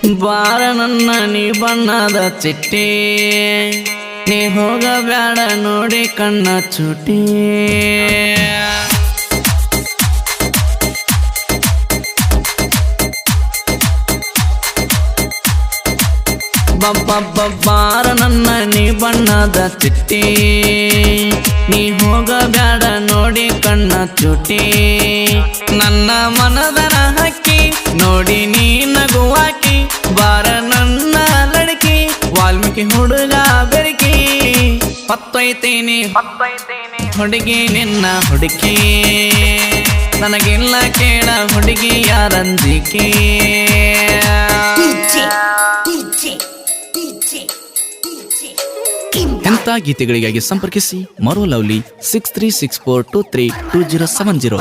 ಬಾರ ನನ್ನ ನೀ ಬಣ್ಣದ ಚಿಟ್ಟಿ, ನೀ ಹೋಗಬ್ಯಾಡ ನೋಡಿ ಕಣ್ಣ ಚುಟಿ. ಬಾರ ನನ್ನ ನೀ ಬಣ್ಣದ ಚಿಟ್ಟಿ, ನೀ ಹೋಗಬ್ಯಾಡ ನೋಡಿ ಕಣ್ಣ ಚುಟಿ. ನನ್ನ ಮನದನ ಹಕ್ಕಿ ನೋಡಿ ನೀ ನಗುವಾಕಿ, ಬಾರ ನನ್ನ ಲಡಕಿ ವಾಲ್ಮೀಕಿ ಹುಡುಗ ಬೆರಕಿ. ಹೊತ್ತೊಯ್ತೀನಿ ಹುಡುಗಿ ನಿನ್ನ ಹುಡುಕಿ, ನನಗಿಲ್ಲ ಕೇಳ ಹುಡುಗಿ ಯಾರಂಜಿಕೆ. ಎಂಥ ಗೀತೆಗಳಿಗಾಗಿ ಸಂಪರ್ಕಿಸಿ ಮರೋ ಲವ್ಲಿ 6364232070.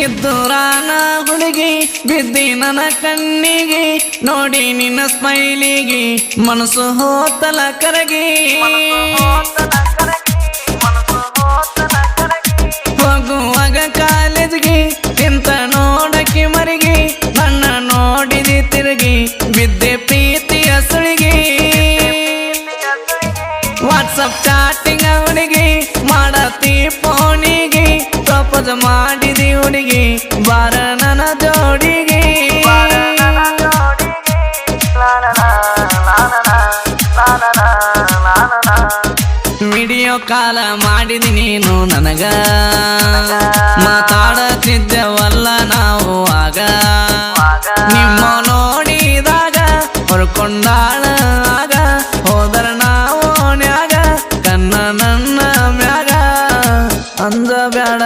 ಇದ್ದೂರಾನ ಹುಡುಗಿ ಬಿದ್ದಿ ನನ್ನ ಕಣ್ಣಿಗೆ, ನೋಡಿ ನಿನ್ನ ಸ್ಮೈಲಿಗೆ ಮನಸ್ಸು ಹೋತಲ ಕರಗಿ. ಹೋಗುವಾಗ ಕಾಲೇಜ್ಗೆ ಇಂತ ನೋಡಕ್ಕೆ ಮರಿಗಿ, ನನ್ನ ನೋಡಿದಿ ತಿರುಗಿ ಬಿದ್ದೆ ಪ್ರೀತಿಯ ಸುಳಿಗಿ. ವಾಟ್ಸಪ್ ಚಾಟಿಂಗ್ ಹುಡುಗಿ ಮಾಡತಿ ಫೋನಿಗೆ, ಪ್ರಪೋಸ್ ಮಾಡಿದಿ ಹುಡುಗಿ ಬಾರ ನನ್ನ ಜೋಡಿಗೆ. ವಿಡಿಯೋ ಕಾಲ ಮಾಡಿದಿ ನೀನು ನನಗ, ಮಾತಾಡತಿದ್ದೆವಲ್ಲ ನಾವು ಆಗ. ನಿಮ್ಮ ನೋಡಿದಾಗ ಹೊರ್ಕೊಂಡಾಳ ಆಗ, ಹೋದರ ನಾವು ನ್ಯಾಗ ಕನ್ನ ನನ್ನ ಮ್ಯಾಗ. ಅಂಜಬ್ಯಾಡ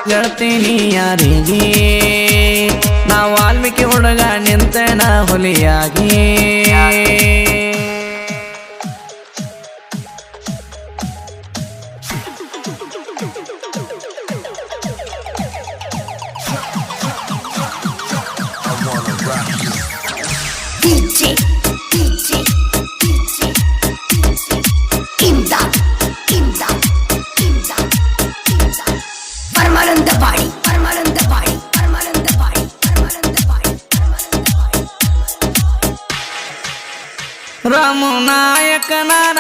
ಗೆಳ್ತೀನಿ ಯಾರಿಗೆ, ನಾ ವಾಲ್ಮೀಕಿ ಹುಡುಗ ನಿಂತೆನ ಹುಲಿಯಾಗಿ. ರಾಮು ನಾಯಕ ನಾನ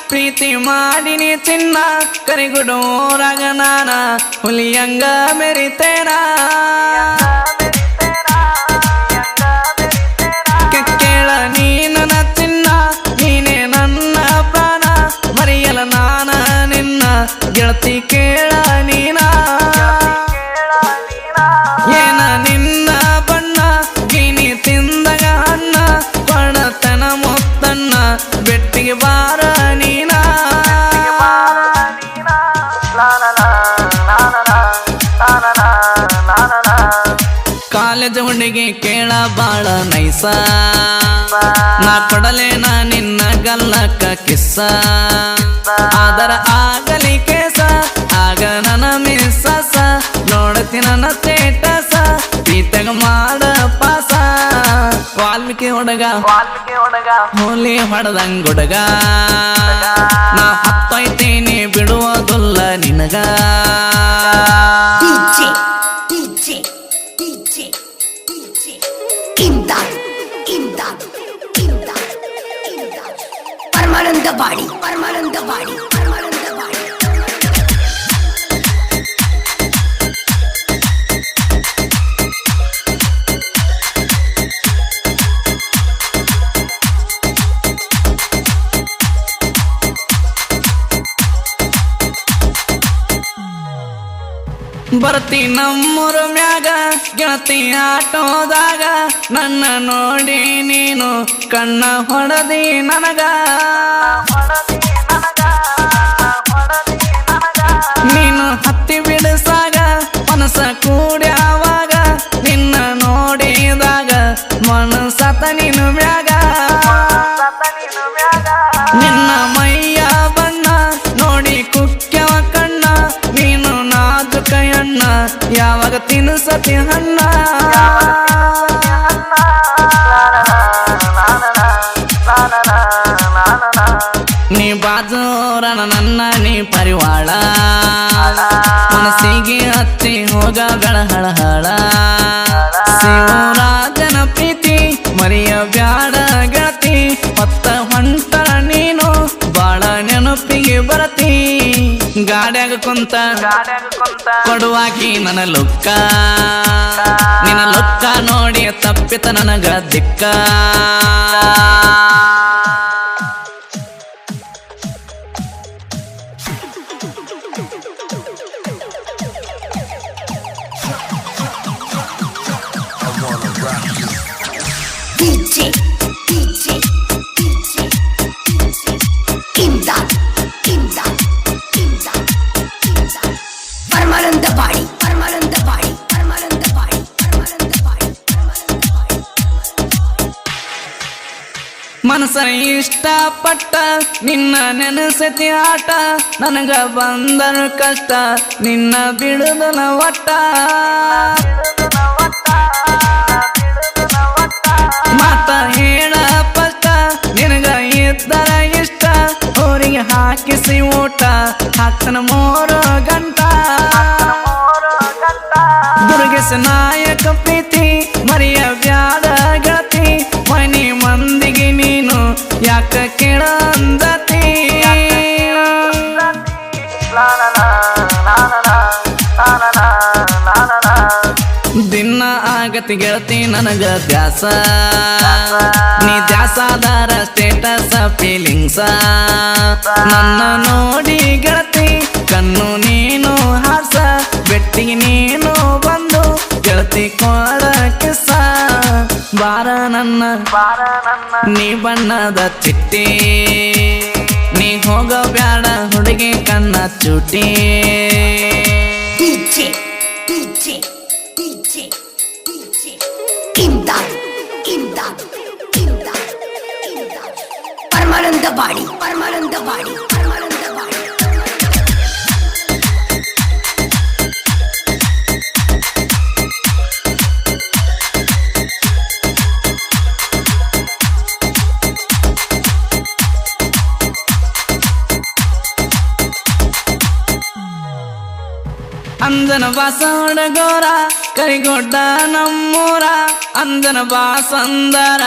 ಪ್ರೀತಿ ಮಾಡಿನಿ ಚಿನ್ನ, ಕರಿಗುಡೂರಾಗ ನಾನ ಹುಲಿಯಂಗ ಮೆರಿತೇನ. ಕೇಳ ನೀ ನನ್ನ ಚಿನ್ನ, ನೀನೇ ನನ್ನ ಪ್ರಾಣ, ಮರೆಯಲ ನಾನ ನಿನ್ನ ಗೆಳತಿ ಕೇಳ ನೀನ. ಏನ ನಿನ್ನ ಬಣ್ಣ ಗಿನಿ ತಿಂದಗ ಹಣ್ಣ, ಕೊಡತನ ಮುತ್ತನ್ನ ಬೆಟ್ಟಿಗೆ ಬಾರ ನೀನ. ಕಾಲೇಜ್ ಹುಡುಗಿ ಕೇಳ ಬಾಳ ನೈಸ, ನಾ ಕೊಡಲೇನ ನಿನ್ನ ಗಲ್ಲಕ್ಕ ಕಿಸ್ಸ. ಆದರ ಆಗಲಿ ಕೇಸ ಆಗ ನನ್ನ ಮಿಸ್ಸಸ, ನೋಡತಿ ನನ್ನ ಸ್ಟೇಟಸ ಪ್ರೀತಗ ಮಾಡ ಪಾಸ. ವಾಲ್ಮೀಕಿ ಹುಡುಗ ಹೋಲಿ ಹೊಡೆದಂಗ ಹುಡುಗ, ನಾ ಹೊತ್ತೊಯ್ತೀನಿ ಬಿಡುವುದಿಲ್ಲ ನಿನಗ. ಪರಮಾನಂದ ಬಾಡಿ ಪರಮಾನಂದ ಬಾಡಿ ಪರಮಾನಂದ ಬಾಡಿ. ಬರ್ತಿ ನಮ್ಮೂರ ಮ್ಯಾಗ ಗೆಳತಿ ಆಟೋದಾಗ, ನನ್ನ ನೋಡಿ ನೀನು ಕಣ್ಣ ಹೊಡದಿ ನನಗ. ನೀನು ಹತ್ತಿ ಬಿಡಿಸಾಗ ಮನಸ ಕೂಡ್ಯಾವಾಗ, ನಿನ್ನ ನೋಡಿದಾಗ ಮನಸತ ನೀನು ಮ್ಯಾಗ. ನಿನ್ನ ಮೈಯ ಬಣ್ಣ ನೋಡಿ ಕುಕ್ಯವ ಕಣ್ಣ, ನೀನು ನಾಜುಕ ಅಣ್ಣ ಯಾವಾಗ ತಿನ್ಸತಿ ಹಣ್ಣ ನೀ ಬಾಜೂರನ ನನ್ನ ನೀ ಪರಿವಾಳ ಮನಸ್ಸಿಗೆ ಹತ್ತಿ ಹೋಗ ಬೆಳಹಳಹಳ ಶಿವರಾಜನ ಪ್ರೀತಿ ಮರಿಯ ಬ್ಯಾಡ ಗೆಳತಿ ಹೊತ್ತ ಹೊಂಟರ ನೀನು ಬಾಳ ನೆನಪಿಗೆ ಬರತಿ ಗಾಡ್ಯಾಗ ಕುಂತ ಕೊಡುವಾಕಿ ನನ್ನ ಲುಕ್ಕ ನಿನ್ನ ಲುಕ್ಕ ನೋಡಿ ತಪ್ಪಿತ ನನಗ ದಿಕ್ಕ DJ, DJ, DJ, DJ. Imdad, Imdad, Imdad, Imdad. Paramananda Badi, Paramananda Badi, Paramananda Badi, Paramananda Badi, Paramananda Badi. ಮನಸ್ಸನ ಇಷ್ಟಪಟ್ಟ ನಿನ್ನ ನೆನಸತಿ ಆಟ ನನಗ ಬಂದನು ಕಷ್ಟ ನಿನ್ನ ಬಿಡುದನ ಒಟ್ಟ ಮಾತ ಹೇಳ ಪಷ್ಟ ನಿನಗ ಇದ್ದರ ಇಷ್ಟ ಊರಿಗೆ ಹಾಕಿಸಿ ಊಟ ಹಾಕ್ತನ 3 ಗಂಟ ದುರ್ಗೆಸ ನಾಯಕ ಪ್ರೀತಿ ಮರಿಯ ಬ್ಯಾಡ ಗೆಳತಿ ಮನಿ ಮಂದಿಗೆ ನೀನು ಯಾಕ ಕೇಳಂದತಿ ದಿನ ಆಗತಿ ಗೆಳತಿ ನನಗ ದ್ಯಾಸ ನೀ ದ್ಯಾಸಾದಾರ ಸ್ಟೇಟಸ್ ಫೀಲಿಂಗ್ಸ ನನ್ನ ನೋಡಿ ಗೆಳತಿ ಕಣ್ಣು ನೀನು ಹಾಸ ಬೆಟ್ಟಿಗೆ ನೀನು ಬಂದು ಗೆಳತಿ ಕೊಡ ಕಿಸ್ಸ ಬಾರ ನನ್ನ ನೀ ಬಣ್ಣದ ಚಿಟ್ಟಿ ನೀ ಹೋಗ ಬ್ಯಾಡ ಹುಡುಗಿ ಕಣ್ಣ ಚುಟಿ DJ, DJ, DJ, DJ. Imdad, Imdad, Imdad, Imdad. Paramananda Badi, Paramananda Badi, Paramananda Badi. ಅಂಜನ ಬಾಸ ಹುಡುಗೋರ ಕರಿಗೊಡ್ಡ ನಮ್ಮೂರ ಅಂಜನ ಬಾಸಂದರ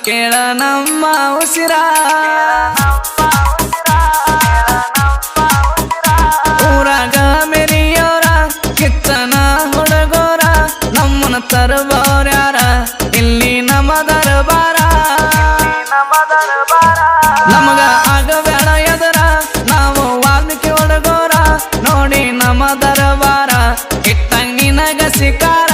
ಕೇಳ ನಮ್ಮ ಉಸಿರ ಊರಾಗ ಮೆರಿಯೋರ ಕಿತ್ತನ ಹುಡುಗೋರ ನಮ್ಮನ ತರಬೋರ್ಯಾರ ಇಲ್ಲಿ ನಮ್ಮ ದರಬಾರ ನಮಗ ಆಗಬೇಡ ಎದರ ನಾವು ವಾಲ್ಮೀಕಿ ಹುಡುಗೋರ ನೋಡಿ ನಮ್ಮ ದರಬಾರ ಇಟ್ಟಂಗ ನಿನಗ ಶಿಕಾರ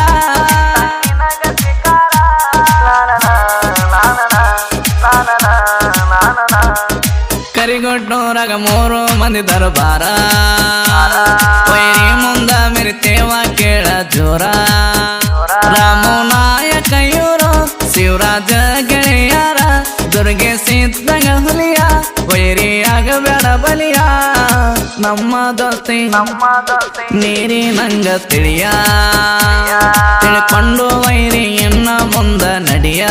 ಕರಿಗೊಡ್ಡೋರಾಗ 3 ಮಂದಿ ದರಬಾರ ವೈರಿ ಮುಂದ ಮೆರಿತೇವ ಕೇಳ ಜೋರ ರಾಮು ನಾಯಕ ಇವರು ಶಿವರಾಜ ಗೆಳೆಯರ ದುರ್ಗೆ ಸಿದ್ದಂಗ ಹುಲಿಯ ವೈರಿ ಆಗಬೇಡ ಬಲಿಯ ನಮ್ಮ ದೋಸ್ತಿ ನೀರಿ ನಂಗ ತಿಳಿಯ ತಿಳ್ಕೊಂಡು ವೈರಿ ಎನ್ನ ಮುಂದ ನಡಿಯ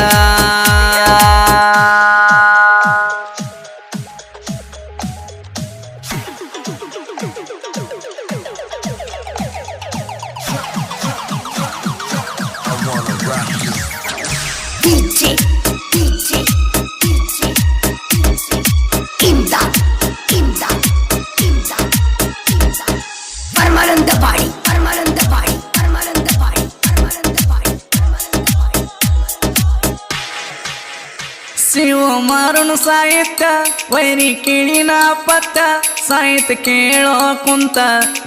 DJ, DJ, DJ, DJ. Imdad, Imdad, Imdad, Imdad. Paramananda Badi, Paramananda Badi, Paramananda Badi, Paramananda Badi, Paramananda Badi. Shiva ಮಾರುನು ಸಾಹಿತ್ಯ ವೈರಿ ಕಿಡಿನ ಪತ್ತ ಸಾಹಿತ್ಯ ಕೇಳೋ ಕುಂತ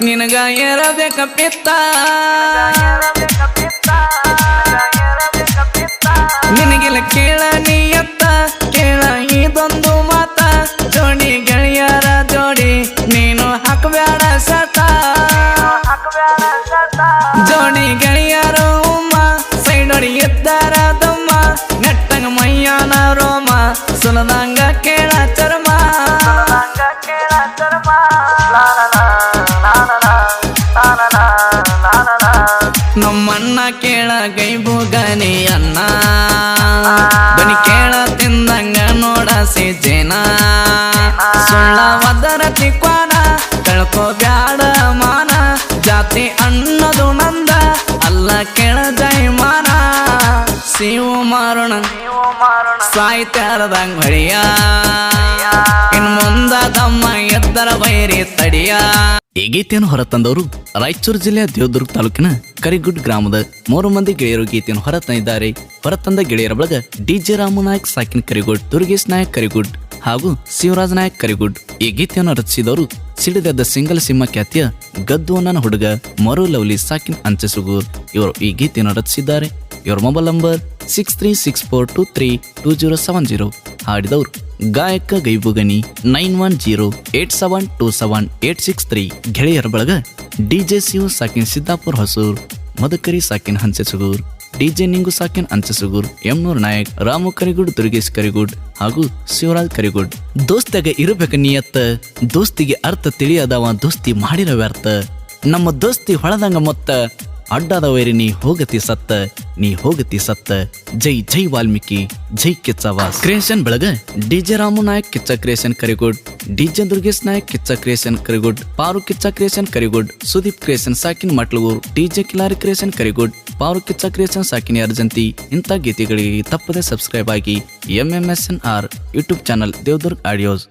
ನಿನಗ ಎರಬೇಕ ಪಿತ್ತ ನಿನಗಿಲ್ಲ ಕೇಳ ನೀಯತ್ತ ಕೇಳ ಇದೊಂದು ಮಾತ ಜೋಡಿ ಗೆಳೆಯರ ಜೋಡಿ ನೀನು ಹಾಕಬೇಡ ಸತ ಜೋಡಿ ಗೆಳೆಯರು ಉಮ್ಮ ಸೈಡೊಡಿ ಎದ್ದಾರ ದಮ್ಮ ನೆಟ್ಟಂಗ ಮೈಯಾನ ರೋಮ ಸುಲದಂಗ ಕೇಳ ಚರ್ಮ la la la la la la la la la ನಮ್ಮಣ್ಣ ಕೇಳ ಗೈಬುಗನಿ ಅನ್ನ ದನಿ ಕೇಳ ತಿಂದಂಗ ನೋಡ ಸಿಜೇನ ಸುಳ್ಳ ಒದರ ತಿಕ್ವಾನ ಕಳ್ಕೋ ಬ್ಯಾಡ ಮಾನ ಜಾತಿ ಅನ್ನೋದು ನಂದ ಅಲ್ಲ ಕೇಳ ಜೈಮಾನ ಶಿವ ಮಾರೋಣ ಸಾಹಿತ್ಯರದಂಗ ಹೊಳಿಯ ಇನ್ ಮುಂದ ತಮ್ಮ ಎದ್ದರ ಬೈರಿ ತಡಿಯ. ಈ ಗೀತೆಯನ್ನು ಹೊರತಂದವರು ರಾಯಚೂರು ಜಿಲ್ಲೆಯ ದೇವದುರ್ಗ ತಾಲೂಕಿನ ಕರಿಗುಡ್ ಗ್ರಾಮದ 3 ಮಂದಿ ಗೆಳೆಯರು ಗೀತೆಯನ್ನು ಹೊರತಂದಿದ್ದಾರೆ. ಹೊರತಂದ ಗೆಳೆಯರ ಬಳಗ ಡಿಜೆ ರಾಮನಾಯಕ್ ಸಾಕಿನ್ ಕರಿಗುಡ್, ದುರ್ಗೇಶ್ ನಾಯಕ್ ಕರಿಗುಡ್ ಹಾಗೂ ಶಿವರಾಜ್ ನಾಯಕ್ ಕರಿಗುಡ್. ಈ ಗೀತೆಯನ್ನು ರಚಿಸಿದವರು ಸಿಡಿದೆದ್ದ ಸಿಂಗಲ್ ಸಿಂಹ ಖ್ಯಾತಿಯ ಗದ್ದು ನನ್ನ ಹುಡುಗ ಮರು ಲವ್ಲಿ ಸಾಕಿನ್ ಅಂಚೆಸುಗೂರ್. ಇವರು ಈ ಗೀತೆಯನ್ನು ರಚಿಸಿದ್ದಾರೆ. ಇವರ ಮೊಬೈಲ್ ನಂಬರ್ 6364232070. ಹಾಡಿದವರು ಗಾಯಕ ಗೈಬುಗನಿ 9108727863. ಗೆಳೆಯರ ಬಳಗ ಡಿಜೆ ಶಿವ ಸಾಕಿನ್ ಸಿದ್ದಾಪುರ್ ಹೊಸೂರ್, ಮದಕರಿ ಸಾಕಿನ್ ಹಂಚೆಸುಗೂರ್, ಡಿಜೆ ನಿಂಗು ಸಾಕಿನ್ ಅಂಚೆಸುಗೂರ್, ಎಮ್ನೂರ್ ನಾಯಕ್, ರಾಮು ಕರಿಗುಡ್, ದುರ್ಗೇಶ್ ಕರಿಗುಡ್ ಹಾಗೂ ಶಿವರಾಜ್ ಕರಿಗುಡ್. ದೋಸ್ತಾಗ ಇರಬೇಕ ನಿಯತ್ತ, ದೋಸ್ತಿಗೆ ಅರ್ಥ ತಿಳಿಯದವ ದೋಸ್ತಿ ಮಾಡಿರ ವ್ಯರ್ಥ. ನಮ್ಮ ದೋಸ್ತಿ ಹೊಳದಂಗ ಮೊತ್ತ, ಅಡ್ಡಾದ ವೈರಿ ನೀ ಹೋಗತಿ ಸತ್ತ, ನೀ ಹೋಗತಿ ಸತ್ತ. ಜೈ ಜೈ ವಾಲ್ಮೀಕಿ, ಜೈ ಕಿಚ್ಚವಾಸ್. ಕ್ರಿಯೇಷನ್ ಬೆಳಗ DJ Ramu Nayak Kiccha creation Karigud, DJ Durgesh Nayak Kiccha creation Karigud, Paru Kiccha creation Karigud, Sudeep creation ಸಾಕಿನ್ Matlagur, DJ Kilari creation Karigud, Paru Kiccha creation ಸಾಕಿನ್ ಅರ್ಜಂತಿ. ಇಂಥ ಗೀತೆಗಳಿಗೆ ತಪ್ಪದೆ ಸಬ್ಸ್ಕ್ರೈಬ್ ಆಗಿ. MMSNR YouTube channel Devadurg audios.